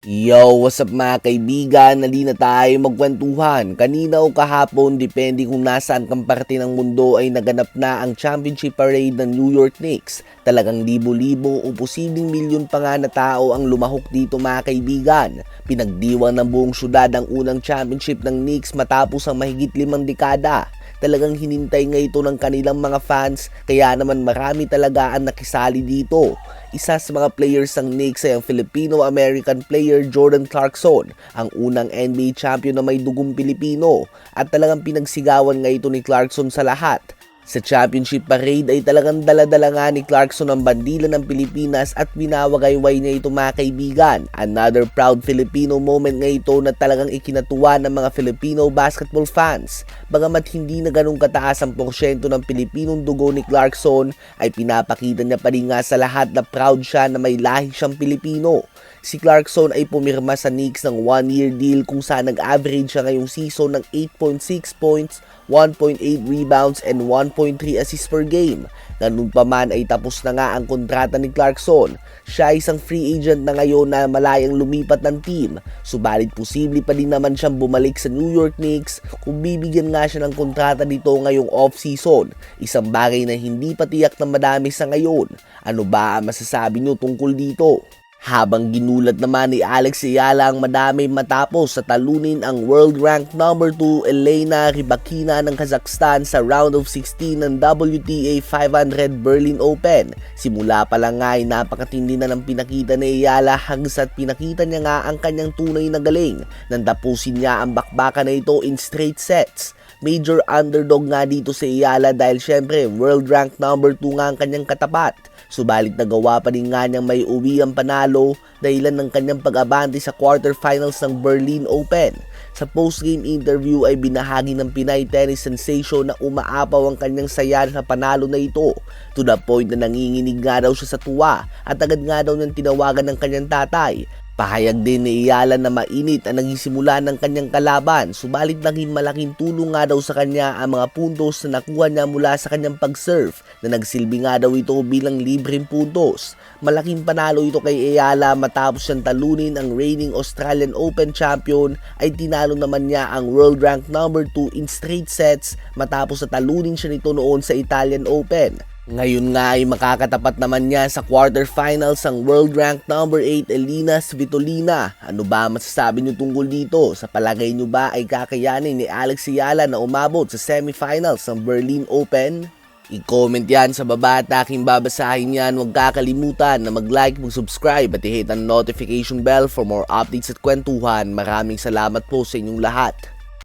Yo, what's up mga kaibigan? Halina tayo magkwentuhan. Kanina o kahapon, depende kung nasaan kang parte ng mundo ay naganap na ang championship parade ng New York Knicks. Talagang libo-libo o posibleng milyon pa nga na tao ang lumahok dito mga kaibigan. Pinagdiwang ng buong syudad ang unang championship ng Knicks matapos ang mahigit 5 dekada. Talagang hinintay nga ito ng kanilang mga fans, kaya naman marami talaga ang nakisali dito. Isa sa mga players ng Knicks ay ang Filipino-American player Jordan Clarkson, ang unang NBA champion na may dugong Pilipino, at talagang pinagsigawan nga ito ni Clarkson sa lahat. Sa championship parade ay talagang daladala nga ni Clarkson ang bandila ng Pilipinas at binawagayway niya ito mga kaibigan. Another proud Filipino moment nga ito na talagang ikinatuwa ng mga Filipino basketball fans. Bagamat hindi na ganun kataas ang porsyento ng Pilipinong dugo ni Clarkson, ay pinapakita niya pa rin nga sa lahat na proud siya na may lahi siyang Pilipino. Si Clarkson ay pumirma sa Knicks ng 1-year deal kung saan nag-average siya ngayong season ng 8.6 points, 1.8 rebounds and 1.3 assists per game. Ganun pa man ay tapos na nga ang kontrata ni Clarkson. Siya ay isang free agent na ngayon na malayang lumipat ng team. Subalit posible pa din naman siyang bumalik sa New York Knicks kung bibigyan nga siya ng kontrata dito ngayong off-season. Isang bagay na hindi pa tiyak na madami sa ngayon. Ano ba ang masasabi nyo tungkol dito? Habang ginulat naman ni Alex Ayala ang madami matapos sa talunin ang world rank number 2 Elena Rybakina ng Kazakhstan sa round of 16 ng WTA 500 Berlin Open. Simula pa lang nga ay napakatindi na ng pinakita ni Ayala hanggat pinakita niya nga ang kanyang tunay na galing nang tapusin niya ang bakbakan na ito in straight sets. Major underdog nga dito si Ayala dahil syempre world rank number 2 nga ang kanyang katapat. Subalit nagawa pa rin nga niyang may uwi ang panalo dahilan ng kanyang pag-abante sa quarterfinals ng Berlin Open. Sa post-game interview ay binahagi ng Pinay tennis sensation na umaapaw ang kanyang saya sa panalo na ito. To the point na nanginginig nga daw siya sa tuwa at agad nga daw niyang tinawagan ng kanyang tatay. Pahayag din ni Ayala na mainit ang naging simula ng kanyang kalaban, subalit naging malaking tulong nga daw sa kanya ang mga puntos na nakuha niya mula sa kanyang pag-serve na nagsilbi nga daw ito bilang libreng puntos. Malaking panalo ito kay Ayala matapos siyang talunin ang reigning Australian Open champion ay tinalo naman niya ang world rank number 2 in straight sets matapos na talunin siya nito noon sa Italian Open. Ngayon nga ay makakatapat naman niya sa quarterfinals ang world rank number 8 Elina Svitolina. Ano ba masasabi niyo tungkol dito? Sa palagay niyo ba ay kakayanin ni Alex Ayala na umabot sa semifinals ng Berlin Open? I-comment yan sa baba at aking babasahin yan. Huwag kakalimutan na mag-like, mag-subscribe at i-hit ang notification bell for more updates at kwentuhan. Maraming salamat po sa inyong lahat.